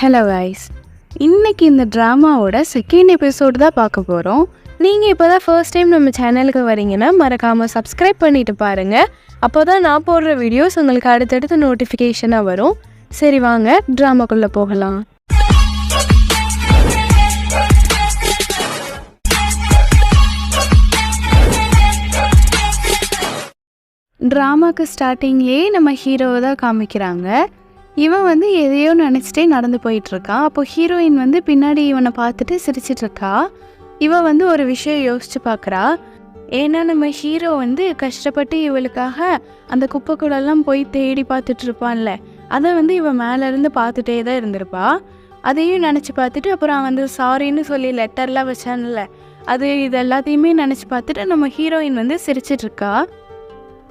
Hello guys, இன்றைக்கி இந்த ட்ராமாவோட second episode தான் பார்க்க போகிறோம். நீங்கள் இப்போ தான் ஃபர்ஸ்ட் டைம் நம்ம சேனலுக்கு வரீங்கன்னா மறக்காமல் சப்ஸ்கிரைப் பண்ணிவிட்டு பாருங்கள். அப்போ தான் நான் போடுற வீடியோஸ் உங்களுக்கு அடுத்தடுத்து நோட்டிஃபிகேஷனாக வரும். சரி வாங்க ட்ராமாக்குள்ளே போகலாம். ட்ராமாவுக்கு ஸ்டார்டிங்லேயே நம்ம ஹீரோவை தான் காமிக்கிறாங்க. இவன் எதையோ நினச்சிட்டே நடந்து போயிட்டுருக்கான். அப்போ ஹீரோயின் பின்னாடி இவனை பார்த்துட்டு சிரிச்சிட்ருக்கா. இவன் ஒரு விஷயம் யோசிச்சு பார்க்குறா. ஏன்னா நம்ம ஹீரோ கஷ்டப்பட்டு இவளுக்காக அந்த குப்பைக்குள்ளெல்லாம் போய் தேடி பார்த்துட்ருப்பான்ல, அதை இவன் மேலேருந்து பார்த்துட்டே தான் இருந்திருப்பா. அதையும் நினச்சி பார்த்துட்டு அப்புறம் சாரின்னு சொல்லி லெட்டர்லாம் வச்சான்ல, இது எல்லாத்தையுமே நினச்சி பார்த்துட்டு நம்ம ஹீரோயின் சிரிச்சிட்ருக்கா.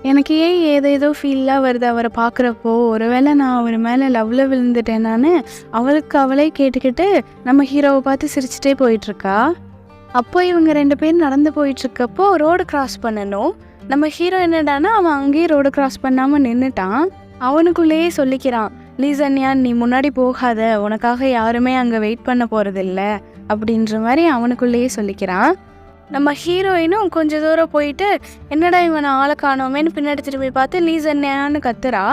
எனக்கு ஏன் ஏதேதோ ஃபீல்லாம் வருது அவரை பார்க்குறப்போ. ஒருவேளை நான் அவர் மேலே லவ்வில் விழுந்துட்டேனான்னு அவளே கேட்டுக்கிட்டு நம்ம ஹீரோவை பார்த்து சிரிச்சிட்டே போயிட்டுருக்கா. அப்போ இவங்க 2 பேரும் நடந்து போயிட்டுருக்கப்போ ரோடு கிராஸ் பண்ணணும். நம்ம ஹீரோ என்னடானா அவன் அங்கேயே ரோடு கிராஸ் பண்ணாமல் நின்றுட்டான். அவனுக்குள்ளேயே சொல்லிக்கிறான், ப்ளீஸ் அண்ணியா நீ முன்னாடி போகாத, உனக்காக யாருமே அங்கே வெயிட் பண்ண போகிறதில்ல அப்படின்ற மாதிரி அவனுக்குள்ளேயே சொல்லிக்கிறான். நம்ம ஹீரோயினும் கொஞ்சம் தூரம் போயிட்டு என்னடா இவனை ஆளை காணோமேன்னு பின்னாடி திரும்பி பார்த்து லீஸ் என்னன்னு கத்துறா.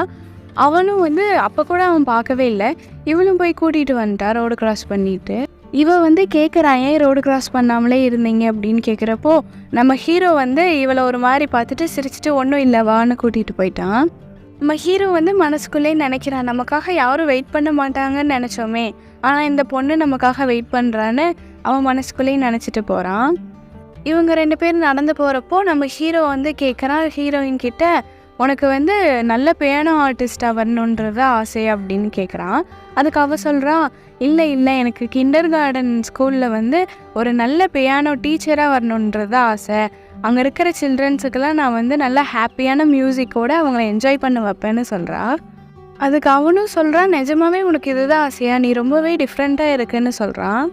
அவனும் அப்போ கூட அவன் பார்க்கவே இல்லை. இவளும் போய் கூட்டிகிட்டு வந்துட்டா ரோடு கிராஸ் பண்ணிட்டு. இவன் கேட்குறான், ஏன் ரோடு கிராஸ் பண்ணாமலே இருந்தீங்க அப்படின்னு கேட்குறப்போ நம்ம ஹீரோ இவளை ஒரு மாதிரி பார்த்துட்டு சிரிச்சிட்டு ஒன்றும் இல்லை வான்னு கூட்டிகிட்டு போயிட்டான். நம்ம ஹீரோ மனசுக்குள்ளே நினைக்கிறான், நமக்காக யாரும் வெயிட் பண்ண மாட்டாங்கன்னு நினச்சோமே, ஆனால் இந்த பொண்ணு நமக்காக வெயிட் பண்ணுறான்னு அவன் மனசுக்குள்ளேயே நினச்சிட்டு போகிறான். இவங்க 2 பேரும் நடந்து போகிறப்போ நம்ம ஹீரோ கேட்குறான் ஹீரோயின் கிட்ட, உனக்கு நல்ல பியானோ ஆர்டிஸ்டாக வரணுன்றது ஆசை அப்படின்னு கேட்குறான். அதுக்கு அவள் சொல்கிறான், இல்லை எனக்கு கிண்டர் கார்டன் ஸ்கூலில் ஒரு நல்ல பியானோ டீச்சராக வரணுன்றது ஆசை. அங்கே இருக்கிற சில்ட்ரன்ஸுக்கெல்லாம் நான் நல்ல ஹாப்பியான மியூசிக்கோடு அவங்கள என்ஜாய் பண்ண வைப்பேன்னு சொல்கிறா. அதுக்கு அவனும் சொல்கிறான், நிஜமாவே உனக்கு இதுதான் ஆசையா, நீ ரொம்பவே டிஃப்ரெண்ட்டாக இருக்குன்னு சொல்கிறான்.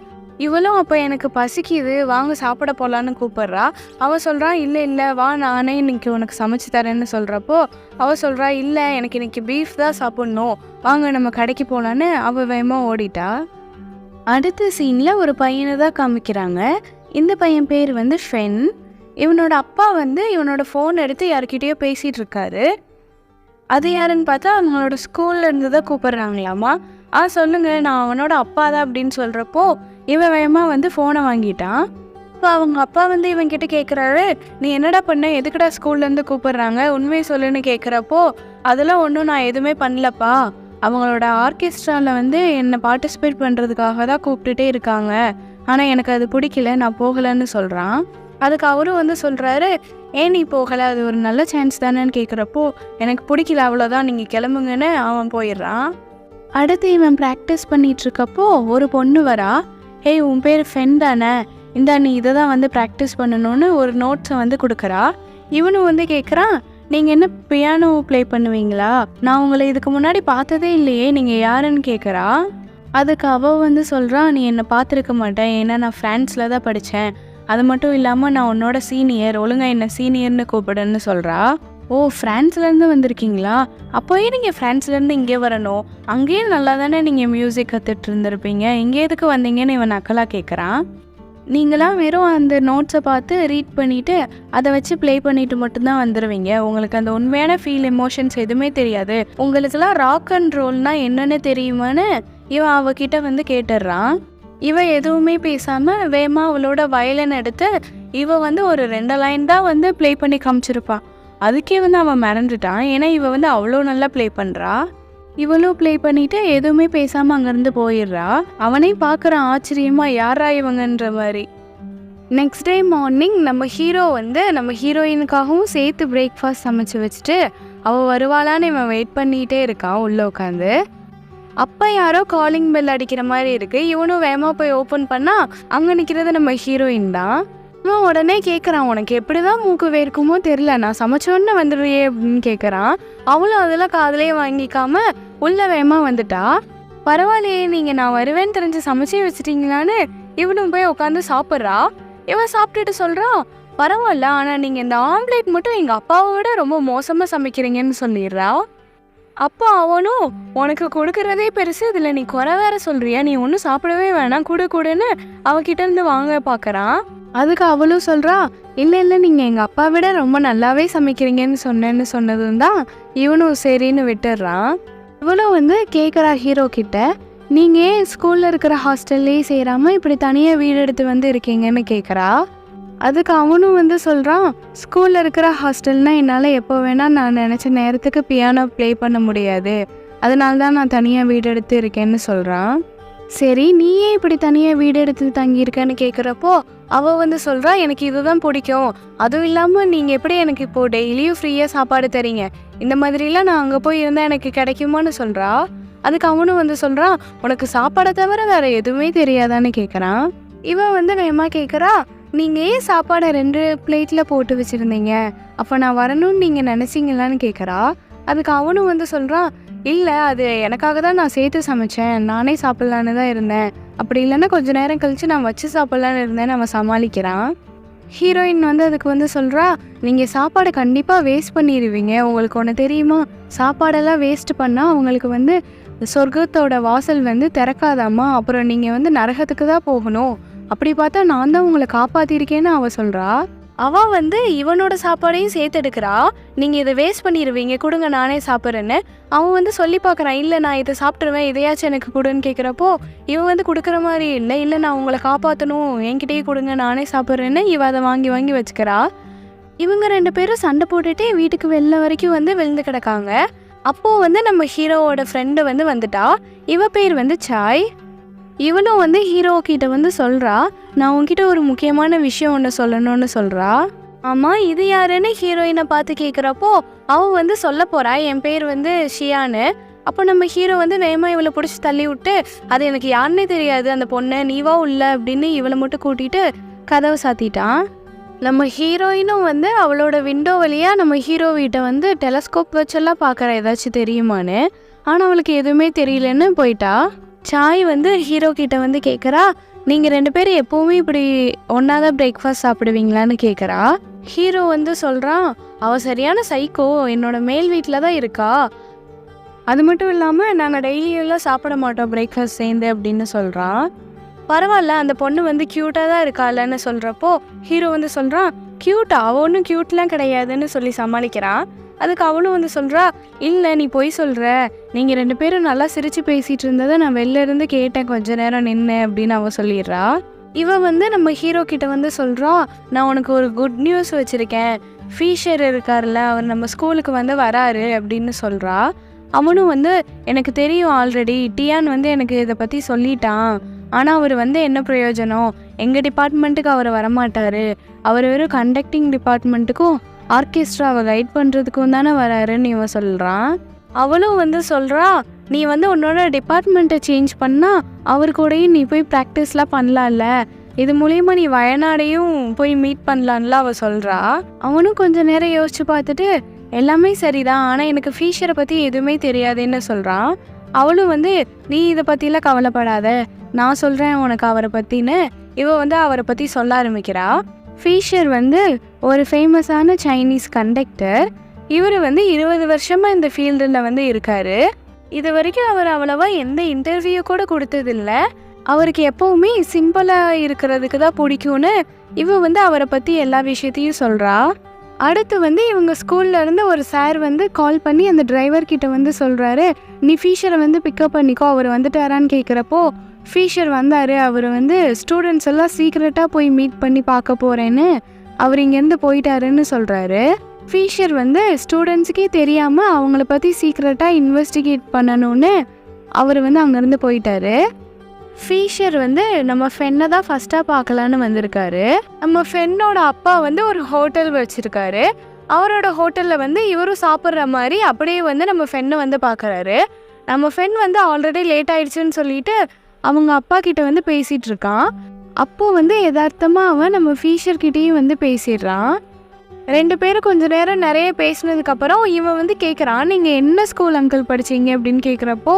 இவளும் அப்போ எனக்கு பசிக்குது வாங்க சாப்பிட போகலான்னு கூப்பிட்றா. அவள் சொல்கிறான், இல்லை வா நானே இன்னைக்கு உனக்கு சமைச்சு தரேன்னு சொல்கிறப்போ அவள் சொல்கிறா, இல்லை எனக்கு இன்னைக்கு பீஃப் தான் சாப்பிட்ணும், வாங்க நம்ம கடைக்கு போகலான்னு அவள் வேகமாக ஓடிட்டா. அடுத்த சீனில் ஒரு பையனை தான் காமிக்கிறாங்க. இந்த பையன் பேர் ஃபென். இவனோட அப்பா இவனோட ஃபோன் எடுத்து யார்கிட்டயோ பேசிகிட்டு இருக்காரு. அது யாருன்னு பார்த்தா அவங்களோட ஸ்கூல்ல இருந்து தான் கூப்பிட்றாங்களாமா. சொல்லுங்கள் நான் அவனோட அப்பா தான் அப்படின்னு சொல்கிறப்போ இவன் வேகமாக ஃபோனை வாங்கிட்டான். இப்போ அவங்க அப்பா இவன்கிட்ட கேட்குறாரு, நீ என்னடா பண்ண, எதுக்குடா ஸ்கூல்லேருந்து கூப்பிட்றாங்க, உண்மையை சொல்லுன்னு கேட்குறப்போ அதெல்லாம் ஒன்றும் நான் எதுவுமே பண்ணலப்பா, அவங்களோட ஆர்கெஸ்ட்ராவில் என்னை பார்ட்டிசிபேட் பண்ணுறதுக்காக தான் கூப்பிட்டுட்டே இருக்காங்க, ஆனால் எனக்கு அது பிடிக்கல, நான் போகலைன்னு சொல்கிறான். அதுக்கு அவரும் சொல்கிறாரு, ஏன் நீ போகலை, அது ஒரு நல்ல சான்ஸ் தானேன்னு கேட்குறப்போ எனக்கு பிடிக்கல அவ்வளோதான், நீங்கள் கிளம்புங்கன்னு அவன் போயிடுறான். அடுத்து இவன் ப்ராக்டிஸ் பண்ணிகிட்ருக்கப்போ ஒரு பொண்ணு வரா. ஹே உன் பேர் ஃபென் தானே, இந்தா நீ இதை தான் ப்ராக்டிஸ் பண்ணணும்னு ஒரு நோட்ஸை கொடுக்குறா. இவனும் கேட்குறான், நீங்கள் என்ன பியானோ ப்ளே பண்ணுவீங்களா, நான் உங்களை இதுக்கு முன்னாடி பார்த்ததே இல்லையே, நீங்கள் யாருன்னு கேட்குறா. அதுக்கு அவள் சொல்கிறான், நீ என்னை பார்த்துருக்க மாட்டேன், ஏன்னா நான் ஃப்ரான்ஸில் தான் படித்தேன், அது மட்டும் இல்லாமல் நான் உன்னோட சீனியர், ஒழுங்காக என்ன சீனியர்னு கூப்பிடுன்னு சொல்கிறா. ஓ ஃப்ரான்ஸ்லேருந்து வந்திருக்கீங்களா, அப்போயே நீங்கள் ஃப்ரான்ஸ்லேருந்து இங்கே வரணும், அங்கேயே நல்லா தானே நீங்கள் மியூசிக் கற்றுட்டு இருந்திருப்பீங்க, இங்கே எதுக்கு வந்தீங்கன்னு இவன் நக்கலாக கேட்குறான். நீங்களாம் வெறும் அந்த நோட்ஸை பார்த்து ரீட் பண்ணிவிட்டு அதை வச்சு ப்ளே பண்ணிவிட்டு மட்டும்தான் வந்துடுவீங்க, உங்களுக்கு அந்த உண்மையான ஃபீல் எமோஷன்ஸ் எதுவுமே தெரியாது, உங்களுக்கெல்லாம் ராக் அண்ட் ரோல்னால் என்னென்னு தெரியுமான்னு இவன் அவகிட்ட கேட்டுடுறான். இவன் எதுவுமே பேசாமல் வேகமாக அவளோட வயலின் எடுத்து இவன் ஒரு 2 லைன் தான் ப்ளே பண்ணி காமிச்சிருப்பான். அதுக்கே அவன் மறந்துட்டான், ஏன்னா இவன் அவ்வளோ நல்லா ப்ளே பண்ணுறா. இவளும் ப்ளே பண்ணிவிட்டு எதுவுமே பேசாமல் அங்கேருந்து போயிடுறா. அவனே பார்க்குறான் ஆச்சரியமாக, யாரா இவங்கன்ற மாதிரி. நெக்ஸ்ட் டே மார்னிங் நம்ம ஹீரோ நம்ம ஹீரோயினுக்காகவும் சேர்த்து பிரேக்ஃபாஸ்ட் சமைச்சு வச்சுட்டு அவள் வருவாளான்னு இவன் வெயிட் பண்ணிகிட்டே இருக்கான் உள்ளே உட்காந்து. அப்போ யாரோ காலிங் பெல் அடிக்கிற மாதிரி இருக்குது. இவனும் வேகமாக போய் ஓப்பன் பண்ணால் அங்கே நிற்கிறது நம்ம ஹீரோயின் தான். இவன் உடனே கேட்குறான், உனக்கு எப்படி தான் மூக்கு வேர்க்குமோ தெரில, நான் சமைச்சோன்னு வந்துடுறியே அப்படின்னு கேட்குறான். அவளும் அதெல்லாம் காதலையே வாங்கிக்காம உள்ள வேகமாக வந்துட்டா. பரவாயில்லையே நீங்கள் நான் வருவேன்னு தெரிஞ்சு சமைச்சே வச்சுட்டீங்களான்னு இவனும் போய் உட்காந்து சாப்பிட்றா. இவன் சாப்பிட்டுட்டு சொல்கிறான், பரவாயில்ல ஆனால் நீங்கள் இந்த ஆம்லேட் மட்டும் எங்கள் அப்பாவை விட ரொம்ப மோசமாக சமைக்கிறீங்கன்னு சொல்லிடுறா. அப்போ அவனும் உனக்கு கொடுக்கறதே பெருசு, இதில் நீ குறை வேற சொல்றியா, நீ ஒன்றும் சாப்பிடவே வேணாம், கொடுன்னு அவகிட்ட இருந்து வாங்க பார்க்குறான். அதுக்கு அவளும் சொல்கிறா, இல்லை இல்லை நீங்கள் எங்கள் அப்பா விட ரொம்ப நல்லாவே சமைக்கிறீங்கன்னு சொன்னதும் தான் இவனும் சரின்னு விட்டுடுறான். இவளும் வந்து கேட்குறா ஹீரோ கிட்ட, நீங்கள் ஏன் ஸ்கூலில் இருக்கிற ஹாஸ்டல்லே சேராமல் இப்படி தனியாக வீடு எடுத்து வந்து இருக்கீங்கன்னு கேட்குறா. அதுக்கு அவனும் வந்து சொல்கிறான், ஸ்கூலில் இருக்கிற ஹாஸ்டல்னால் என்னால் எப்போ வேணால் நான் நினச்ச நேரத்துக்கு பியானோ ப்ளே பண்ண முடியாது, அதனால தான் நான் தனியாக வீடு எடுத்து இருக்கேன்னு சொல்கிறான். சரி நீயே இப்படி தனியாக வீடு எடுத்து தங்கியிருக்கேன்னு கேட்குறப்போ அவள் வந்து சொல்கிறா, எனக்கு இதுதான் பிடிக்கும், அதுவும் இல்லாமல் நீங்கள் எப்படி எனக்கு இப்போது டெய்லியும் ஃப்ரீயாக சாப்பாடு தரீங்க, இந்த மாதிரிலாம் நான் அங்கே போய் இருந்தால் எனக்கு கிடைக்குமான்னு சொல்கிறா. அதுக்கு அவனும் வந்து சொல்கிறான், உனக்கு சாப்பாடை தவிர வேறு எதுவுமே தெரியாதான்னு கேட்குறான். இவன் வந்து வேகமாக கேட்குறா, நீங்கள் ஏன் சாப்பாடை 2 பிளேட்டில் போட்டு வச்சுருந்தீங்க, அப்போ நான் வரணும்னு நீங்கள் நினச்சிங்களான்னு கேட்குறா. அதுக்கு அவனும் வந்து சொல்கிறான், இல்லை அது எனக்காக தான் நான் சேர்த்து சமைச்சேன், நானே சாப்பிட்லான்னு தான் இருந்தேன், அப்படி இல்லைன்னா கொஞ்சம் நேரம் கழித்து நான் வச்சு சாப்பிட்லான்னு இருந்தேன்னு அவன் சமாளிக்கிறான். ஹீரோயின் வந்து அதுக்கு வந்து சொல்கிறா, நீங்கள் சாப்பாடை கண்டிப்பாக வேஸ்ட் பண்ணிடுவீங்க, உங்களுக்கு ஒன்று தெரியுமா, சாப்பாடெல்லாம் வேஸ்ட் பண்ணால் அவங்களுக்கு வந்து சொர்க்கத்தோட வாசல் வந்து திறக்காதாம்மா, அப்புறம் நீங்கள் வந்து நரகத்துக்கு தான் போகணும், அப்படி பார்த்தா நான் தான் உங்களை காப்பாற்றிருக்கேன்னு அவள் சொல்கிறா. அவள் வந்து இவனோட சாப்பாடையும் சேர்த்தெடுக்கிறா, நீங்கள் இதை வேஸ்ட் பண்ணிடுவீங்க, கொடுங்க நானே சாப்பிட்றேன்னு. அவன் வந்து சொல்லி பார்க்குறான், இல்லை நான் இதை சாப்பிட்ருவேன், இதையாச்சும் எனக்கு கொடுன்னு கேட்குறப்போ இவன் வந்து கொடுக்குற மாதிரி இல்லை, இல்லை நான் உங்களை காப்பாற்றணும், என்கிட்டயே கொடுங்க நானே சாப்பிட்றேன்னு இவன் அதை வாங்கி வாங்கி வச்சுக்கிறா. இவங்க 2 பேரும் சண்டை போட்டுகிட்டே வீட்டுக்கு வெளில வரைக்கும் வந்து விழுந்து கிடக்காங்க. அப்போது வந்து நம்ம ஹீரோவோட ஃப்ரெண்டு வந்து வந்துட்டா, இவ பேர் வந்து சாய். இவனும் வந்து ஹீரோ கிட்ட வந்து சொல்கிறா, நான் உன்கிட்ட ஒரு முக்கியமான விஷயம் ஒன்று சொல்லணும்னு சொல்கிறா. ஆமாம் இது யாருன்னு ஹீரோயினை பார்த்து கேட்குறப்போ அவன் வந்து சொல்ல போகிறா, என் பேர் வந்து ஷியான்னு. அப்போ நம்ம ஹீரோ வந்து வேகமாக இவளை பிடிச்சி தள்ளி விட்டு, அது எனக்கு யாருன்னே தெரியாது அந்த பொண்ணை, நீவா உள்ள அப்படின்னு இவளை மட்டும் கூட்டிகிட்டு கதவை சாத்திட்டான். நம்ம ஹீரோயினும் வந்து அவளோட விண்டோ வழியாக நம்ம ஹீரோ வீட்டை வந்து டெலஸ்கோப் வச்செல்லாம் பார்க்குற ஏதாச்சும் தெரியுமான்னு. ஆனால் அவளுக்கு எதுவுமே தெரியலன்னு போயிட்டா. சாய் வந்து ஹீரோ கிட்ட வந்து கேட்குறா, நீங்கள் 2 பேரும் எப்போவுமே இப்படி ஒன்றா தான் பிரேக்ஃபாஸ்ட் சாப்பிடுவீங்களான்னு கேட்குறா. ஹீரோ வந்து சொல்கிறான், அவள் சரியான சைக்கோ, என்னோட மேல் வீட்டில் தான் இருக்கா, அது மட்டும் இல்லாமல் நாங்கள் டெய்லியெல்லாம் சாப்பிட மாட்டோம் பிரேக்ஃபாஸ்ட் சேர்ந்து அப்படின்னு சொல்கிறான். பரவாயில்ல அந்த பொண்ணு வந்து க்யூட்டாக தான் இருக்காளன்னு சொல்கிறப்போ ஹீரோ வந்து சொல்கிறான், க்யூட்டா, அவள் ஒன்றும் க்யூட்லாம் கிடையாதுன்னு சொல்லி சமாளிக்கிறான். அதுக்கு அவனும் வந்து சொல்கிறா, இல்லை நீ பொய் சொல்கிற, நீங்கள் 2 பேரும் நல்லா சிரித்து பேசிகிட்டு இருந்ததை நான் வெளில இருந்து கேட்டேன் கொஞ்ச நேரம் நின்று அப்படின்னு அவள் சொல்லிடுறா. இவன் வந்து நம்ம ஹீரோ கிட்ட வந்து சொல்கிறா, நான் உனக்கு ஒரு குட் நியூஸ் வச்சுருக்கேன், ஃபீஷர் இருக்கார்ல அவர் நம்ம ஸ்கூலுக்கு வந்து வராரு அப்படின்னு சொல்கிறா. அவனும் வந்து எனக்கு தெரியும் ஆல்ரெடி, டியான் வந்து எனக்கு இதை பற்றி சொல்லிட்டான், ஆனால் அவர் வந்து என்ன பிரயோஜனம், எங்கள் டிபார்ட்மெண்ட்டுக்கு அவர் வரமாட்டார், அவர் வெறும் கண்டக்டிங் டிபார்ட்மெண்ட்டுக்கும் ஆர்கெஸ்ட்ராவை கைட் பண்ணுறதுக்கும் தானே வராருன்னு இவன் சொல்கிறான். அவளும் வந்து சொல்கிறா, நீ வந்து உன்னோட டிபார்ட்மெண்ட்டை சேஞ்ச் பண்ணால் அவர் கூடயும் நீ போய் ப்ராக்டிஸ்லாம் பண்ணலாம்ல, இது மூலியமாக நீ வயநாடையும் போய் மீட் பண்ணலான்ல அவள் சொல்கிறா. அவனும் கொஞ்சம் நேரம் யோசிச்சு பார்த்துட்டு, எல்லாமே சரிதான், ஆனால் எனக்கு ஃபீஷரை பற்றி எதுவுமே தெரியாதுன்னு சொல்கிறான். அவளும் வந்து நீ இதை பற்றிலாம் கவலைப்படாத, நான் சொல்கிறேன் உனக்கு அவரை பற்றின்னு இவள் வந்து அவரை பற்றி சொல்ல ஆரம்பிக்கிறா. ஃபீஷர் வந்து ஒரு ஃபேமஸான சைனீஸ் கண்டக்டர். இவர் வந்து 20 வருஷமாக இந்த ஃபீல்டில் வந்து இருக்கார். இது வரைக்கும் அவர் அவ்வளவா எந்த இன்டர்வியூ கூட கொடுத்ததில்ல. அவருக்கு எப்போவுமே சிம்பிளாக இருக்கிறதுக்கு தான் பிடிக்கும்னு இவ வந்து அவரை பற்றி எல்லா விஷயத்தையும் சொல்கிறா. அடுத்து வந்து இவங்க ஸ்கூல்லேருந்து ஒரு சார் வந்து கால் பண்ணி அந்த டிரைவர்கிட்ட வந்து சொல்கிறாரு, நீ ஃபீஷரை வந்து பிக்கப் பண்ணிக்கோ, அவர் வந்துட்டாரான்னு கேட்குறப்போ ஃபீஷர் வந்தார், அவர் வந்து ஸ்டூடெண்ட்ஸ் எல்லாம் சீக்ரெட்டாக போய் மீட் பண்ணி பார்க்க போகிறேன்னு அவர் இங்கேருந்து போயிட்டாருன்னு சொல்கிறாரு. ஃபீஷர் வந்து ஸ்டூடெண்ட்ஸுக்கே தெரியாமல் அவங்கள பற்றி சீக்ரெட்டாக இன்வெஸ்டிகேட் பண்ணணும்னு அவர் வந்து அங்கேருந்து போயிட்டாரு. ஃபீஷர் வந்து நம்ம ஃபென்னை தான் ஃபஸ்ட்டாக பார்க்கலான்னு வந்திருக்காரு. நம்ம ஃபென்னோட அப்பா வந்து ஒரு ஹோட்டல் வச்சுருக்காரு. அவரோட ஹோட்டலில் வந்து இவரும் சாப்பிட்ற மாதிரி அப்படியே வந்து நம்ம ஃபென்னை வந்து பார்க்குறாரு. நம்ம ஃபென் வந்து ஆல்ரெடி லேட் ஆயிடுச்சுன்னு சொல்லிட்டு அவங்க அப்பா கிட்ட வந்து பேசிகிட்டு இருக்கான். அப்போது வந்து யதார்த்தமாக அவன் நம்ம ஃபீஷர்கிட்டையும் வந்து பேசிடுறான். 2 பேரும் கொஞ்ச நேரம் நிறைய பேசினதுக்கப்புறம் இவன் வந்து கேட்குறான், நீங்கள் என்ன ஸ்கூல் அங்கிள் படிச்சீங்க அப்படின்னு கேட்குறப்போ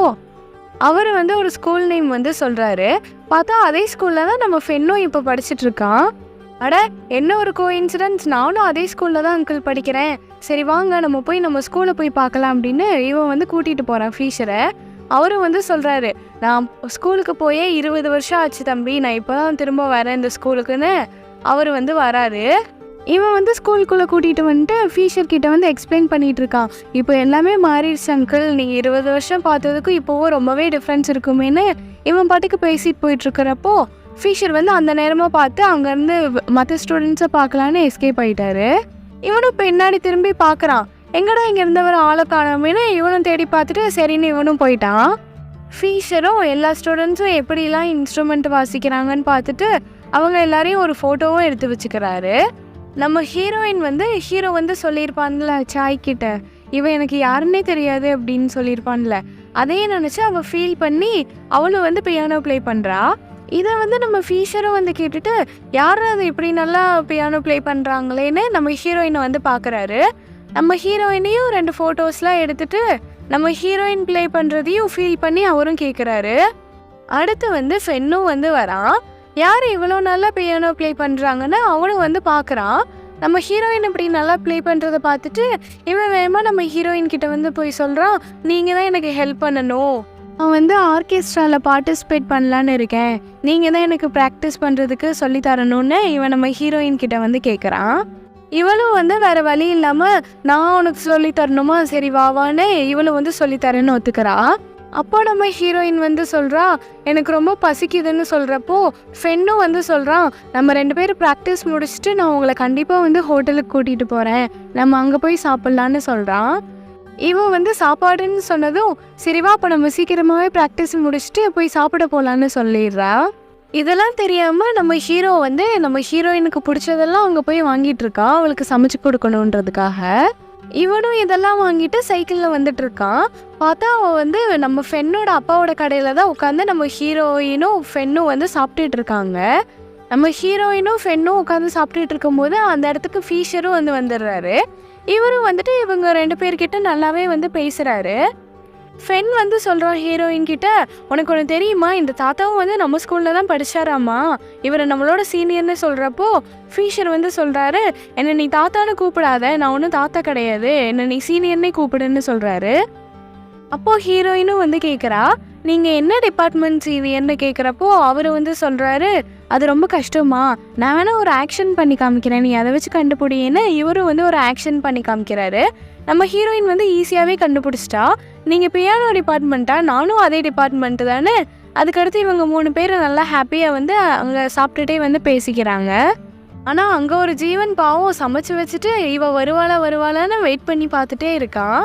அவர் வந்து ஒரு ஸ்கூல் நேம் வந்து சொல்கிறாரு. பார்த்தா அதே ஸ்கூலில் தான் நம்ம ஃபென்னும் இப்போ படிச்சுட்ருக்கான். அட, என்ன ஒரு கோஇன்சிடென்ஸ், நானும் அதே ஸ்கூலில் தான் அங்கிள் படிக்கிறேன். சரி வாங்க நம்ம போய் நம்ம ஸ்கூலை போய் பார்க்கலாம் அப்படின்னு இவன் வந்து கூட்டிகிட்டு போகிறான் ஃபீஷரை. அவரும் வந்து சொல்கிறாரு, நான் ஸ்கூலுக்கு போயே 20 வருஷம் ஆச்சு தம்பி, நான் இப்போ தான் திரும்ப வரேன் இந்த ஸ்கூலுக்குன்னு அவர் வந்து வராரு. இவன் வந்து ஸ்கூலுக்குள்ளே கூட்டிகிட்டு வந்துட்டு ஃபீஷர் கிட்ட வந்து எக்ஸ்பிளைன் பண்ணிகிட்டு இருக்கான். இப்போ எல்லாமே மாறிடுச்சு அங்கிள், நீங்கள் 20 வருஷம் பார்த்ததுக்கும் இப்போவும் ரொம்பவே டிஃப்ரென்ஸ் இருக்குமேன்னு இவன் பாட்டுக்கு பேசிட்டு போயிட்டுருக்கிறப்போ ஃபீஷர் வந்து அந்த நேரமாக பார்த்து அங்கேருந்து மற்ற ஸ்டூடெண்ட்ஸை பார்க்கலான்னு எஸ்கேப் ஆகிட்டாரு. இவனும் பின்னாடி திரும்பி பார்க்குறான், எங்கடா இங்கே இருந்தவர் ஆளை காணாமேன்னு இவனும் தேடி பார்த்துட்டு சரின்னு இவனும் போயிட்டான். ஃபீஷரும் எல்லா ஸ்டூடெண்ட்ஸும் எப்படிலாம் இன்ஸ்ட்ருமெண்ட் வாசிக்கிறாங்கன்னு பார்த்துட்டு அவங்க எல்லாரையும் ஒரு ஃபோட்டோவும் எடுத்து வச்சுக்கிறாரு. நம்ம ஹீரோயின் வந்து ஹீரோ வந்து சொல்லியிருப்பான்ல சாய்கிட்ட, இவன் எனக்கு யாருன்னே தெரியாது அப்படின்னு சொல்லியிருப்பான்ல, அதையே நினச்சி அவள் ஃபீல் பண்ணி அவளும் வந்து பியானோ ப்ளே பண்ணுறா. இதை வந்து நம்ம ஃபீஷரும் வந்து கேட்டுட்டு யாரும் அதை இப்படி நல்லா பியானோ ப்ளே பண்ணுறாங்களேன்னு நம்ம ஹீரோயினை வந்து பார்க்குறாரு. நம்ம ஹீரோயினையும் 2 ஃபோட்டோஸ்லாம் எடுத்துட்டு நம்ம ஹீரோயின் ப்ளே பண்ணுறதையும் ஃபீல் பண்ணி அவரும் கேட்குறாரு. அடுத்து வந்து ஃபென்னும் வந்து வரான். யார் இவ்வளோ நல்லா பியானோ ப்ளே பண்ணுறாங்கன்னு அவனும் வந்து பார்க்குறான். நம்ம ஹீரோயின் இப்படி நல்லா ப்ளே பண்ணுறதை பார்த்துட்டு இவன் வேகமாக நம்ம ஹீரோயின் கிட்ட வந்து போய் சொல்கிறான், நீங்கள் தான் எனக்கு ஹெல்ப் பண்ணணும், அவன் வந்து ஆர்கெஸ்ட்ராவில் பார்ட்டிசிபேட் பண்ணலான்னு இருக்கேன், நீங்கள் தான் எனக்கு ப்ராக்டிஸ் பண்ணுறதுக்கு சொல்லித்தரணும்னு இவன் நம்ம ஹீரோயின் கிட்ட வந்து கேட்குறான். இவளும் வந்து வேறு வழி இல்லாமல் நான் உனக்கு சொல்லித்தரணுமா, சரி வாவான்னு இவளும் வந்து சொல்லித்தரேன்னு ஒத்துக்கிறா. அப்போ நம்ம ஹீரோயின் வந்து சொல்கிறா, எனக்கு ரொம்ப பசிக்குதுன்னு சொல்கிறப்போ ஃபென்னும் வந்து சொல்கிறான், நம்ம 2 பேரும் ப்ராக்டிஸ் முடிச்சுட்டு நான் உங்களை கண்டிப்பாக வந்து ஹோட்டலுக்கு கூட்டிகிட்டு போகிறேன், நம்ம அங்கே போய் சாப்பிட்லான்னு சொல்கிறான். இவன் வந்து சாப்பாடுன்னு சொன்னதும் சரிவா அப்போ நம்ம சீக்கிரமாகவே ப்ராக்டிஸ் முடிச்சுட்டு போய் சாப்பிட போகலான்னு சொல்லிடுறா. இதெல்லாம் தெரியாமல் நம்ம ஹீரோ வந்து நம்ம ஹீரோயினுக்கு பிடிச்சதெல்லாம் அங்கே போய் வாங்கிட்டு இருக்கா அவளுக்கு சமைச்சு கொடுக்கணுன்றதுக்காக. இவனும் இதெல்லாம் வாங்கிட்டு சைக்கிளில் வந்துட்டு இருக்கான். பார்த்தா அவன் வந்து நம்ம ஃபென்னோட அப்பாவோட கடையில் தான் உட்காந்து நம்ம ஹீரோயினும் ஃபென்னும் வந்து சாப்பிட்டுட்டு இருக்காங்க. நம்ம ஹீரோயினும் ஃபென்னும் உட்காந்து சாப்பிட்டுட்டு இருக்கும்போது அந்த இடத்துக்கு ஃபீஷரும் வந்து வந்துடுறாரு. இவரும் வந்துட்டு இவங்க 2 பேர்கிட்ட நல்லாவே வந்து பேசுகிறாரு. ஃபென் வந்து சொல்கிறான் ஹீரோயின் கிட்ட, உனக்கு ஒன்று தெரியுமா, இந்த தாத்தாவும் வந்து நம்ம ஸ்கூலில் தான் படித்தாராமா, இவரை நம்மளோட சீனியர்னு சொல்கிறப்போ ஃபீஷர் வந்து சொல்கிறாரு, என்னை நீ தாத்தான்னு கூப்பிடாத, நான் ஒன்றும் தாத்தா கிடையாது, என்னை நீ சீனியர்னே கூப்பிடுன்னு சொல்கிறாரு. அப்போது ஹீரோயினும் வந்து கேட்குறா, நீங்கள் என்ன டிபார்ட்மெண்ட் சீனியர்னு கேட்குறப்போ அவர் வந்து சொல்கிறாரு, அது ரொம்ப கஷ்டமா, நான் வேணால் ஒரு ஆக்ஷன் பண்ணி காமிக்கிறேன், நீ அதை வச்சு கண்டுபிடின்னு இவரும் வந்து ஒரு ஆக்ஷன் பண்ணி காமிக்கிறாரு. நம்ம ஹீரோயின் வந்து ஈஸியாகவே கண்டுபிடிச்சிட்டா, நீங்கள் பியானோ டிபார்ட்மெண்ட்டா, நானும் அதே டிபார்ட்மெண்ட்டு தானே. அதுக்கடுத்து இவங்க 3 பேர் நல்லா ஹாப்பியாக வந்து அங்கே சாப்பிட்டுட்டே வந்து பேசிக்கிறாங்க. ஆனால் அங்கே ஒரு ஜீவன் பாவம் சமைச்சு வச்சுட்டு இவ வருவாளான்னு வெயிட் பண்ணி பார்த்துட்டே இருக்கான்.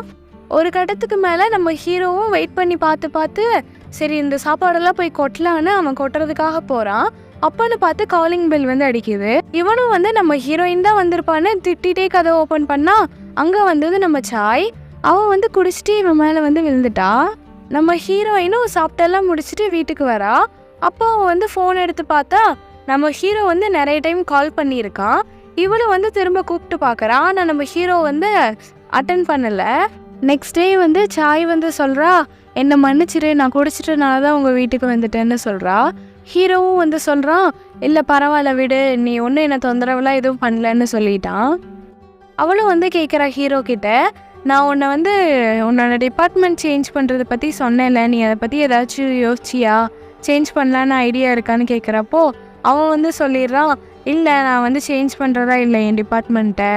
ஒரு கட்டத்துக்கு மேலே நம்ம ஹீரோவும் வெயிட் பண்ணி பார்த்து சரி இந்த சாப்பாடெல்லாம் போய் கொட்டலான்னு அவன் கொட்டுறதுக்காக போகிறான். அப்பன்னு பார்த்து காலிங் பெல் வந்து அடிக்குது. இவனும் வந்து நம்ம ஹீரோயின் தான் வந்திருப்பான்னு திட்டிகிட்டே கதை ஓப்பன் பண்ணா அங்கே வந்தது நம்ம சாய். அவன் வந்து குடிச்சிட்டு இவன் மேலே வந்து விழுந்துட்டா. நம்ம ஹீரோயினும் சாப்பிட்டெல்லாம் முடிச்சுட்டு வீட்டுக்கு வரா. அப்போ அவன் வந்து ஃபோன் எடுத்து பார்த்தா நம்ம ஹீரோ வந்து நிறைய டைம் கால் பண்ணியிருக்கான். இவனும் வந்து திரும்ப கூப்பிட்டு பார்க்குறான். ஆனால் நம்ம ஹீரோ வந்து அட்டன் பண்ணலை. நெக்ஸ்ட் டே வந்து சாய் வந்து சொல்கிறா, என்னை மன்னிச்சிரு, நான் குடிச்சிட்டனால தான் உங்கள் வீட்டுக்கு வந்துட்டேன்னு சொல்கிறா. ஹீரோவும் வந்து சொல்கிறான், இல்லை பரவாயில்ல விடு, நீ ஒன்றும் என்னை தொந்தரவுலாம் எதுவும் பண்ணலன்னு சொல்லிட்டான். அவளும் வந்து கேட்குறா ஹீரோ கிட்ட, நான் உன்னை வந்து உன்னோட டிபார்ட்மெண்ட் சேஞ்ச் பண்ணுறதை பற்றி சொன்னேன்ல, நீ அதை பற்றி ஏதாச்சும் யோசிச்சியா, சேஞ்ச் பண்ணலான்னு ஐடியா இருக்கான்னு கேட்குறப்போ அவன் வந்து சொல்லிடுறான், இல்லை நான் வந்து சேஞ்ச் பண்ணுறதா இல்லை என் டிபார்ட்மெண்ட்டை,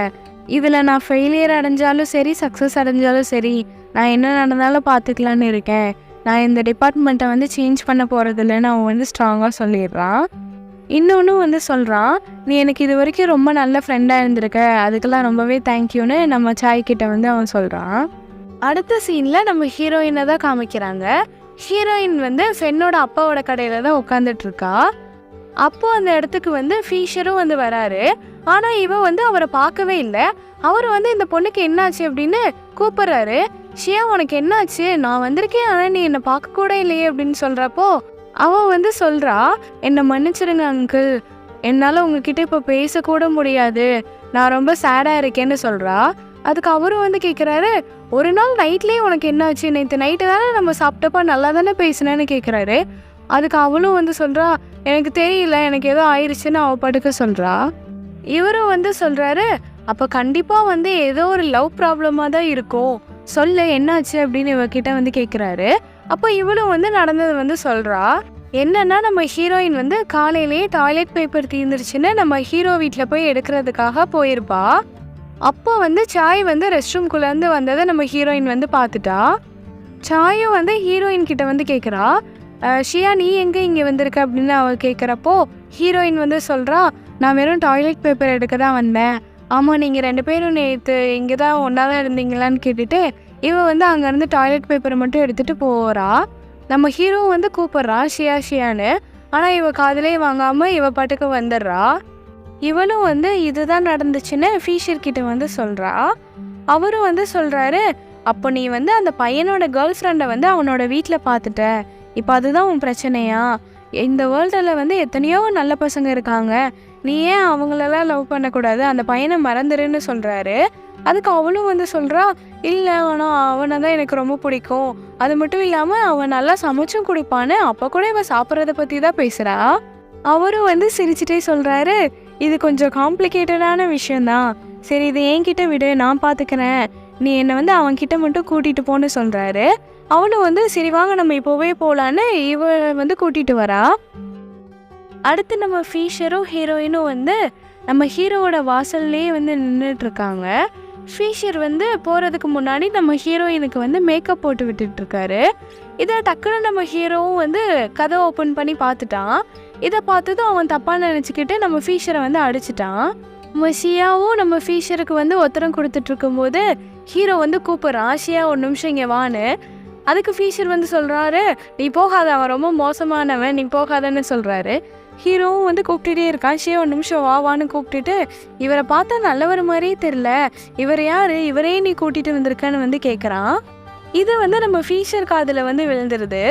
இதில் நான் ஃபெயிலியர் அடைஞ்சாலும் சரி சக்ஸஸ் அடைஞ்சாலும் சரி நான் என்ன நடந்தாலும் பார்த்துக்கலான்னு இருக்கேன், நான் இந்த டிபார்ட்மெண்ட்டை வந்து சேஞ்ச் பண்ண போகிறதில்லன்னு அவன் வந்து ஸ்ட்ராங்காக சொல்லிடுறான். இன்னொன்று வந்து சொல்கிறான், நீ எனக்கு இது வரைக்கும் ரொம்ப நல்ல ஃப்ரெண்டாக இருந்திருக்க, அதுக்கெல்லாம் ரொம்பவே தேங்க்யூன்னு நம்ம சாய்கிட்ட வந்து அவன் சொல்கிறான். அடுத்த சீனில் நம்ம ஹீரோயினை தான் காமிக்கிறாங்க. ஹீரோயின் வந்து ஃபென்னோட அப்பாவோட கடையில் தான் உட்காந்துட்ருக்கா. அப்போது அந்த இடத்துக்கு வந்து ஃபீஷரும் வந்து வராரு. ஆனால் இவன் வந்து அவரை பார்க்கவே இல்லை. அவர் வந்து இந்த பொண்ணுக்கு என்னாச்சு அப்படின்னு கூப்பிட்றாரு. ஷியா உனக்கு என்னாச்சு, நான் வந்திருக்கேன் ஆனால் நீ என்னை பார்க்கக்கூட இல்லையே அப்படின்னு சொல்கிறப்போ அவன் வந்து சொல்கிறா, என்னை மன்னிச்சிடுங்க அங்கிள், என்னால் உங்ககிட்ட இப்போ பேசக்கூட முடியாது, நான் ரொம்ப சேடாக இருக்கேன்னு சொல்கிறா. அதுக்கு அவரும் வந்து கேட்குறாரு, ஒரு நாள் நைட்லேயே உனக்கு என்னாச்சு, நேற்று நைட்டு தானே நம்ம சாப்பிட்டப்ப நல்லா தானே பேசினேன்னு கேட்குறாரு. அதுக்கு அவளும் வந்து சொல்கிறா, எனக்கு தெரியல, எனக்கு ஏதோ ஆயிடுச்சுன்னு அவள் படுக்க சொல்கிறா. இவரும் வந்து சொல்கிறாரு, அப்போ கண்டிப்பாக வந்து ஏதோ ஒரு லவ் ப்ராப்ளமாக தான் இருக்கும், சொல்ல என்னாச்சு அப்படின்னு இவகிட்ட வந்து கேட்குறாரு. அப்போ இவளும் வந்து நடந்தது வந்து சொல்கிறா. என்னன்னா நம்ம ஹீரோயின் வந்து காலையிலேயே டாய்லெட் பேப்பர் தீர்ந்துருச்சுன்னு நம்ம ஹீரோ வீட்டில் போய் எடுக்கிறதுக்காக போயிருப்பா. அப்போ வந்து சாய் வந்து ரெஸ்ட் ரூம்குள்ளேருந்து வந்ததை நம்ம ஹீரோயின் வந்து பார்த்துட்டா. சாயும் வந்து ஹீரோயின் கிட்ட வந்து கேட்குறா, ஷியா நீ எங்கே இங்கே வந்திருக்க அப்படின்னு அவள் கேட்குறப்போ ஹீரோயின் வந்து சொல்கிறா, நான் வெறும் டாய்லெட் பேப்பர் எடுக்க தான் வந்தேன். ஆமாம் நீங்கள் 2 பேரும் நேற்று இங்கே தான் ஒன்றா தான் இருந்தீங்களான்னு கேட்டுட்டு இவன் வந்து அங்கேருந்து டாய்லெட் பேப்பரை மட்டும் எடுத்துகிட்டு போகிறா. நம்ம ஹீரோ வந்து கூப்பிட்றா ஷியா ஷியான்னு. ஆனால் இவள் காதிலே வாங்காமல் இவள் பாட்டுக்கு வந்துடுறா. இவளும் வந்து இதுதான் நடந்துச்சுன்னு ஃபீஷர் கிட்ட வந்து சொல்கிறா. அவரும் வந்து சொல்கிறாரு, அப்போ நீ வந்து அந்த பையனோட கேர்ள் ஃப்ரெண்டை வந்து அவனோட வீட்டில் பார்த்துட்ட, இப்போ அதுதான் உன் பிரச்சனையா? இந்த வேர்ல்டில் வந்து எத்தனையோ நல்ல பசங்க இருக்காங்க, நீ ஏன் அவங்களெல்லாம் லவ் பண்ணக்கூடாது, அந்த பையனை மறந்துடுன்னு சொல்கிறாரு. அதுக்கு அவளும் வந்து சொல்கிறா, இல்லை ஆனால் அவனை தான் எனக்கு ரொம்ப பிடிக்கும், அது மட்டும் இல்லாமல் அவன் நல்லா சமைச்சும் குடிப்பான்னு அப்போ கூட இவன் சாப்பிட்றத பற்றி தான் பேசுகிறா. அவரும் வந்து சிரிச்சிட்டே சொல்கிறாரு, இது கொஞ்சம் காம்ப்ளிகேட்டடான விஷயந்தான், சரி இது என்கிட்ட விடு நான் பார்த்துக்கிறேன், நீ என்னை வந்து அவன்கிட்ட மட்டும் கூட்டிகிட்டு போன்னு சொல்கிறாரு. அவனும் வந்து சரி வாங்க நம்ம இப்போவே போகலான்னு இவ வந்து கூட்டிகிட்டு வரா. அடுத்து நம்ம ஃபீஷரும் ஹீரோயினும் வந்து நம்ம ஹீரோவோட வாசல்லே வந்து நின்றுட்டுருக்காங்க. ஃபீஷர் வந்து போகிறதுக்கு முன்னாடி நம்ம ஹீரோயினுக்கு வந்து மேக்கப் போட்டு விட்டுட்ருக்காரு. இதை டக்குன்னு நம்ம ஹீரோவும் வந்து கதை ஓப்பன் பண்ணி பார்த்துட்டான். இதை பார்த்ததும் அவன் தப்பாக நினச்சிக்கிட்டு நம்ம ஃபீஷரை வந்து அடிச்சிட்டான். நம்ம ஷியாவும் நம்ம ஃபீஷருக்கு வந்து உத்தரம் கொடுத்துட்ருக்கும்போது ஹீரோ வந்து கூப்பிட்றான், ஷியா ஒரு நிமிஷம் இங்கே வான்னு. அதுக்கு ஃபீஷர் வந்து சொல்கிறாரு, நீ போகாத, அவன் ரொம்ப மோசமானவன், நீ போகாதன்னு சொல்கிறாரு. ஹீரோவும் வந்து கூப்பிட்டுட்டே இருக்கான், ஷியா ஒரு நிமிஷம் வான்னு கூப்பிட்டுட்டு, இவரை பார்த்தா நல்லவர் மாதிரியே தெரில, இவர் யார், இவரே நீ கூட்டிகிட்டு வந்திருக்கான்னு வந்து கேட்குறான். இது வந்து நம்ம ஃபீஷர் காதில் வந்து விழுந்துருது.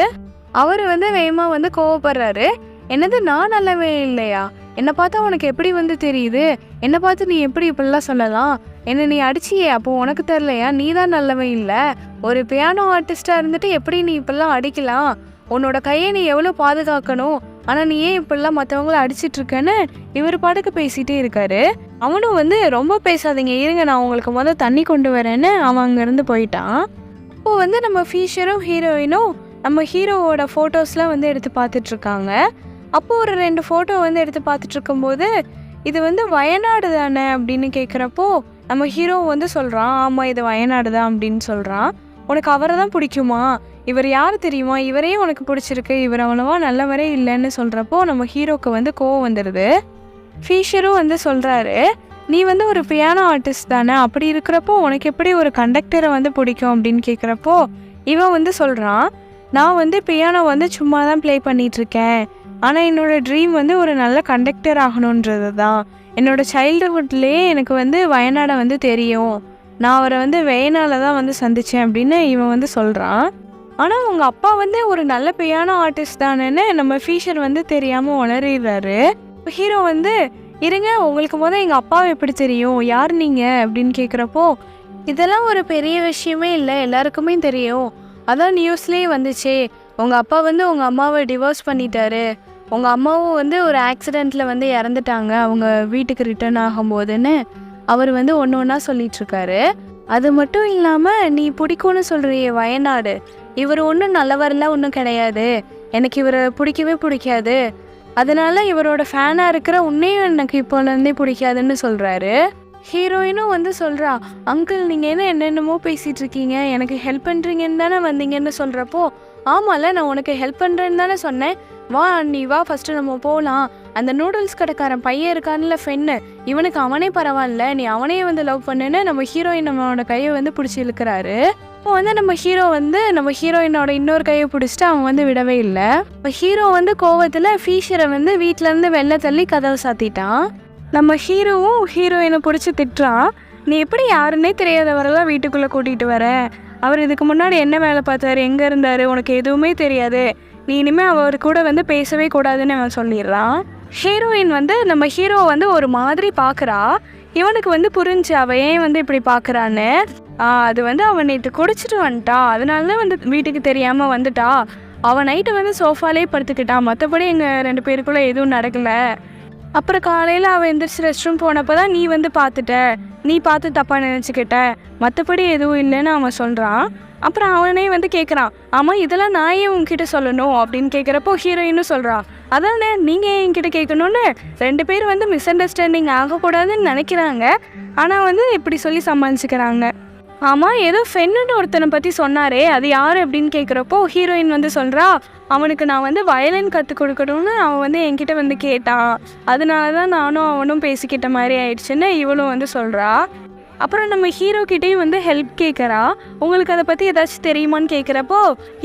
அவர் வந்து வேகமாக வந்து கோவப்படுறாரு. என்னது நான் நல்லவே இல்லையா, என்னை பார்த்தா உனக்கு எப்படி வந்து தெரியுது, என்னை பார்த்து நீ எப்படி இப்படிலாம் சொல்லலாம், என்னை நீ அடிச்சியே அப்போ உனக்கு தெரிலையா, நீ தான் நல்லவே இல்லை, ஒரு பியானோ ஆர்டிஸ்டாக இருந்துட்டு எப்படி நீ இப்படிலாம் அடிக்கலாம், உன்னோட கையை நீ எவ்வளோ பாதுகாக்கணும், ஆனால் நீ ஏன் இப்படிலாம் மற்றவங்கள அடிச்சிட்ருக்கேன்னு இவர் பாட்டுக்கு பேசிகிட்டே இருக்காரு. அவனும் வந்து ரொம்ப பேசாதீங்க இருங்க நான் உங்களுக்கு தண்ணி கொண்டு வரேன்னு அவன் அங்கேருந்து போயிட்டான். அப்போது வந்து நம்ம ஃபீஷரும் ஹீரோயினும் நம்ம ஹீரோவோட ஃபோட்டோஸ்லாம் வந்து எடுத்து பார்த்துட்ருக்காங்க. அப்போது ஒரு 2 ஃபோட்டோ வந்து எடுத்து பார்த்துட்ருக்கும்போது இது வந்து வயநாடு தானே அப்படின்னு கேட்குறப்போ நம்ம ஹீரோ வந்து சொல்கிறான், ஆமாம் இது வயநாடு தான் அப்படின்னு சொல்கிறான். உனக்கு அவரை தான் பிடிக்குமா, இவர் யார் தெரியுமா, இவரே உனக்கு பிடிச்சிருக்கு, இவர் அவ்வளோவா நல்லவரே இல்லைன்னு சொல்கிறப்போ நம்ம ஹீரோக்கு வந்து கோவம் வந்துடுது. ஃபீஷரும் வந்து சொல்கிறாரு, நீ வந்து ஒரு பியானோ ஆர்டிஸ்ட் தானே, அப்படி இருக்கிறப்போ உனக்கு எப்படி ஒரு கண்டக்டரை வந்து பிடிக்கும் அப்படின்னு கேட்குறப்போ இவன் வந்து சொல்கிறான், நான் வந்து பியானோ வந்து சும்மா தான் ப்ளே பண்ணிகிட்ருக்கேன், ஆனால் என்னோடய ட்ரீம் வந்து ஒரு நல்ல கண்டக்டர் ஆகணுன்றது தான். என்னோடய சைல்டுஹுட்லேயே எனக்கு வந்து வயநாடை வந்து தெரியும், நான் அவரை வந்து வயநாடில் தான் வந்து சந்தித்தேன் அப்படின்னு இவன் வந்து சொல்கிறான். ஆனால் உங்கள் அப்பா வந்து ஒரு நல்ல பியானோ ஆர்டிஸ்ட் தானேன்னு நம்ம ஃபீஷர் வந்து தெரியாமல் உளறிடுறாரு. இப்போ ஹீரோ வந்து இருங்க உங்களுக்கு எங்கள் அப்பாவை எப்படி தெரியும், யார் நீங்கள் அப்படின்னு கேட்குறப்போ இதெல்லாம் ஒரு பெரிய விஷயமே இல்லை, எல்லாருக்குமே தெரியும், அதான் நியூஸ்லேயே வந்துச்சே, உங்கள் அப்பா வந்து உங்கள் அம்மாவை டிவோர்ஸ் பண்ணிட்டாரு, உங்கள் அம்மாவும் வந்து ஒரு ஆக்சிடெண்ட்டில் வந்து இறந்துட்டாங்க அவங்க வீட்டுக்கு ரிட்டர்ன் ஆகும்போதுன்னு அவர் வந்து ஒன்று ஒன்றா சொல்லிகிட்ருக்காரு. அது மட்டும் இல்லாமல் நீ பிடிக்கும்னு சொல்கிறிய வயநாடு, இவர் ஒன்றும் நல்லவரெலாம் ஒன்றும் கிடையாது, எனக்கு இவரை பிடிக்கவே பிடிக்காது, அதனால் இவரோட ஃபேனாக இருக்கிற உன்னையும் எனக்கு இப்போலேருந்தே பிடிக்காதுன்னு சொல்கிறாரு. ஹீரோயினும் வந்து சொல்கிறா, அங்கிள் நீங்கள் என்னென்னமோ பேசிகிட்டு இருக்கீங்க, எனக்கு ஹெல்ப் பண்ணுறீங்கன்னு தானே வந்தீங்கன்னு சொல்கிறப்போ ஆமாம்ல நான் உனக்கு ஹெல்ப் பண்ணுறேன்னு தானே சொன்னேன், வா நீ வா ஃபஸ்ட்டு நம்ம போகலாம், அந்த நூடுல்ஸ் கடைக்காரன் பையன் இருக்கான்ல ஃபென்னு, இவனுக்கு அவனே பரவாயில்ல, நீ அவனே வந்து லவ் பண்ணுன்னு நம்ம ஹீரோயின் நம்மளோட கையை வந்து பிடிச்சி இழுக்கிறாரு. இப்போ வந்து நம்ம ஹீரோ வந்து நம்ம ஹீரோயினோட இன்னொரு கையை பிடிச்சிட்டு அவன் வந்து விடவே இல்லை. இப்போ ஹீரோ வந்து கோவத்தில் ஃபீஷரை வந்து வீட்டிலேருந்து வெளில தள்ளி கதவை சாத்திட்டான். நம்ம ஹீரோவும் ஹீரோயினை பிடிச்சி திட்டுறான், நீ எப்படி யாருன்னே தெரியாதவரெல்லாம் வீட்டுக்குள்ளே கூட்டிகிட்டு வர, அவர் இதுக்கு முன்னாடி என்ன வேலை பார்த்தாரு, எங்கே இருந்தார், உனக்கு எதுவுமே தெரியாது, நீ இனிமேல் அவர் கூட வந்து பேசவே கூடாதுன்னு அவன் சொல்லிடுறான். ஹீரோயின் வந்து நம்ம ஹீரோ வந்து ஒரு மாதிரி பார்க்குறா. இவனுக்கு வந்து புரிஞ்சு அவள் ஏன் வந்து இப்படி பார்க்குறான்னு. அது வந்து அவன் நேற்று குடிச்சிட்டு வந்துட்டா, அதனால தான் வந்து வீட்டுக்கு தெரியாமல் வந்துட்டா, அவன் நைட்டு வந்து சோஃபாலே படுத்துக்கிட்டான், மற்றபடி எங்கள் 2 பேருக்குள்ளே எதுவும் நடக்கலை, அப்புறம் காலையில் அவள் எந்திரிச்சு ரெஸ்ட் ரூம் போனப்போ தான் நீ வந்து பார்த்துட்ட, நீ பார்த்து தப்பாக நினச்சிக்கிட்ட, மற்றபடி எதுவும் இல்லைன்னு அவன் சொல்கிறான். அப்புறம் அவனே வந்து கேட்குறான், ஆமாம் இதெல்லாம் நான் ஏன் உங்ககிட்ட சொல்லணும் அப்படின்னு கேட்குறப்போ ஹீரோயினும் சொல்கிறான், அதானே நீங்கள் ஏன் என்கிட்ட கேட்கணுன்னு. 2 பேர் வந்து மிஸ் அண்டர்ஸ்டாண்டிங் ஆகக்கூடாதுன்னு நினைக்கிறாங்க, ஆனால் வந்து இப்படி சொல்லி சமாளிச்சுக்கிறாங்க. ஆமாம் ஏதோ ஃபென்னுன்னு ஒருத்தனை பற்றி சொன்னாரே, அது யார் அப்படின்னு கேட்குறப்போ ஹீரோயின் வந்து சொல்கிறா, அவனுக்கு நான் வந்து வயலின் கற்றுக் கொடுக்கணும்னு அவன் வந்து என்கிட்ட வந்து கேட்டான், அதனால தான் நானும் அவனும் பேசிக்கிட்ட மாதிரி ஆயிடுச்சுன்னு இவளும் வந்து சொல்கிறா. அப்புறம் நம்ம ஹீரோக்கிட்டேயும் வந்து ஹெல்ப் கேட்குறா, உங்களுக்கு அதை பற்றி ஏதாச்சும் தெரியுமான்னு கேட்குறப்போ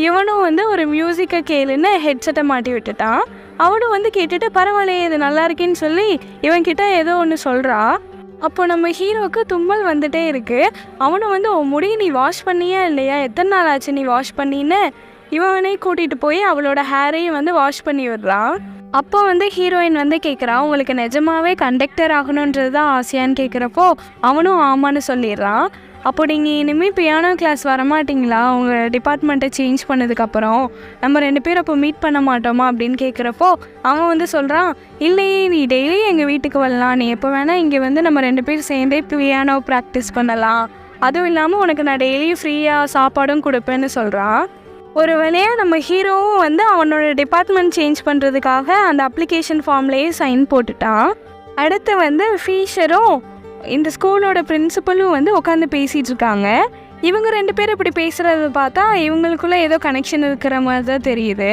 இவனும் வந்து ஒரு மியூசிக்கை கேளுன்னு ஹெட்செட்டை மாட்டி விட்டுட்டான். அவனும் வந்து கேட்டுட்டு பரவாயில்லையே இது நல்லா இருக்கேன்னு சொல்லி இவன்கிட்ட ஏதோ ஒன்று சொல்கிறா. அப்போ நம்ம ஹீரோவுக்கு தும்மல் வந்துட்டே இருக்குது. அவனும் வந்து உன் முடியை நீ வாஷ் பண்ணியா இல்லையா, எத்தனை நாள் ஆச்சு நீ வாஷ் பண்ணின்னு இவனே கூட்டிகிட்டு போய் அவளோட ஹேரையும் வந்து வாஷ் பண்ணி விடுறான். அப்போ வந்து ஹீரோயின் வந்து கேட்குறான், உங்களுக்கு நிஜமாவே கண்டக்டர் ஆகணுன்றது தான் ஆசையான்னு கேட்குறப்போ அவனும் ஆமான்னு சொல்லிடுறான். அப்போ நீங்கள் இனிமேல் பியானோ கிளாஸ் வரமாட்டிங்களா, உங்கள் டிபார்ட்மெண்ட்டை சேஞ்ச் பண்ணதுக்கப்புறம் நம்ம 2 பேரும் அப்போ மீட் பண்ண மாட்டோமா அப்படின்னு கேட்குறப்போ அவன் வந்து சொல்கிறான், இல்லையே நீ டெய்லி எங்கள் வீட்டுக்கு வரலாம், நீ எப்போ வேணால் இங்கே வந்து நம்ம 2 பேரும் சேர்ந்தே பியானோ ப்ராக்டிஸ் பண்ணலாம், அதுவும் இல்லாமல் உனக்கு நான் டெய்லியும் ஃப்ரீயாக சாப்பாடும் கொடுப்பேன்னு சொல்கிறான். ஒரு வேளையாக நம்ம ஹீரோவும் வந்து அவனோட டிபார்ட்மெண்ட் சேஞ்ச் பண்ணுறதுக்காக அந்த அப்ளிகேஷன் ஃபார்ம்லேயே சைன் போட்டுட்டான். அடுத்து வந்து ஃபீஷரும் இந்த ஸ்கூலோட பிரின்சிபலும் வந்து உட்காந்து பேசிகிட்டு இருக்காங்க. இவங்க 2 பேர் இப்படி பேசுகிறத பார்த்தா இவங்களுக்குள்ளே ஏதோ கனெக்ஷன் இருக்கிற மாதிரி தான் தெரியுது.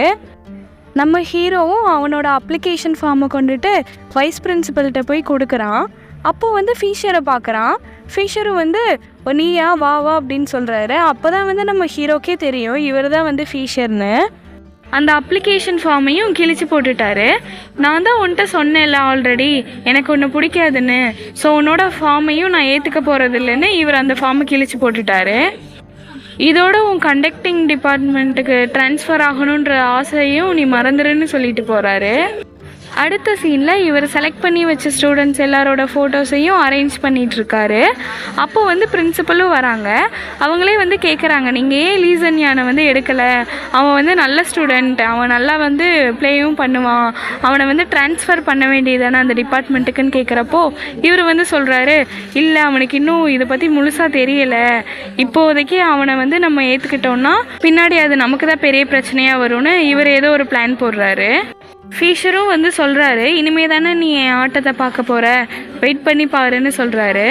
நம்ம ஹீரோவும் அவனோட அப்ளிகேஷன் ஃபார்மை கொண்டுட்டு வைஸ் பிரின்சிபல்கிட்ட போய் கொடுக்குறான். அப்போது வந்து ஃபீஷரை பார்க்குறான். ஃபீஷரும் வந்து நீயா வா வா அப்படின்னு சொல்கிறாரு. அப்போ தான் வந்து நம்ம ஹீரோக்கே தெரியும் இவர் தான் வந்து ஃபீஷர்னு. அந்த அப்ளிகேஷன் ஃபார்மையும் கிழிச்சு போட்டுட்டாரு. நான் தான் உன்கிட்ட சொன்னேன்ல ஆல்ரெடி எனக்கு ஒன்று பிடிக்காதுன்னு, ஸோ உன்னோட ஃபார்மையும் நான் ஏற்றுக்க போகிறது இல்லைன்னு இவர் அந்த ஃபார்மை கிழிச்சு போட்டுட்டாரு. இதோட உன் கண்டக்டிங் டிபார்ட்மெண்ட்டுக்கு ட்ரான்ஸ்ஃபர் ஆகணுன்ற ஆசையும் நீ மறந்துடுன்னு சொல்லிட்டு போகிறாரு. அடுத்த சீனில் இவர் செலக்ட் பண்ணி வச்ச ஸ்டூடெண்ட்ஸ் எல்லாரோட ஃபோட்டோஸையும் அரேஞ்ச் பண்ணிகிட்ருக்காரு. அப்போது வந்து பிரின்சிபலும் வராங்க. அவங்களே வந்து கேட்குறாங்க, நீங்கள் ஏன் லீசன்யானை வந்து எடுக்கலை, அவன் வந்து நல்ல ஸ்டூடெண்ட், அவன் நல்லா வந்து ப்ளேயும் பண்ணுவான், அவனை வந்து ட்ரான்ஸ்ஃபர் பண்ண வேண்டியதானே அந்த டிபார்ட்மெண்ட்டுக்குன்னு கேட்குறப்போ இவர் வந்து சொல்கிறாரு, இல்லை அவனுக்கு இன்னும் இதை பற்றி முழுசாக தெரியலை, இப்போதைக்கு அவனை வந்து நம்ம ஏற்றுக்கிட்டோன்னா பின்னாடி அது நமக்கு தான் பெரிய பிரச்சனையாக வரும்னு இவர் ஏதோ ஒரு பிளான் போடுறாரு. ஃபீஷரும் வந்து சொல்கிறாரு, இனிமே தானே நீ என் ஆட்டத்தை பார்க்க போகிற, வெயிட் பண்ணி பாருன்னு சொல்கிறாரு.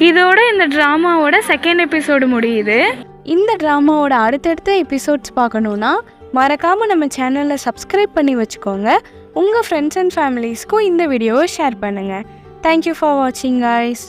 இதோட இந்த ட்ராமாவோட 2nd எபிசோடு முடியுது. இந்த ட்ராமாவோட அடுத்தடுத்த எபிசோட்ஸ் பார்க்கணுன்னா மறக்காமல் நம்ம சேனலில் சப்ஸ்கிரைப் பண்ணி வச்சுக்கோங்க. உங்கள் ஃப்ரெண்ட்ஸ் அண்ட் ஃபேமிலிஸ்க்கும் இந்த வீடியோவை ஷேர் பண்ணுங்கள். தேங்க்யூ ஃபார் வாட்சிங் கைஸ்.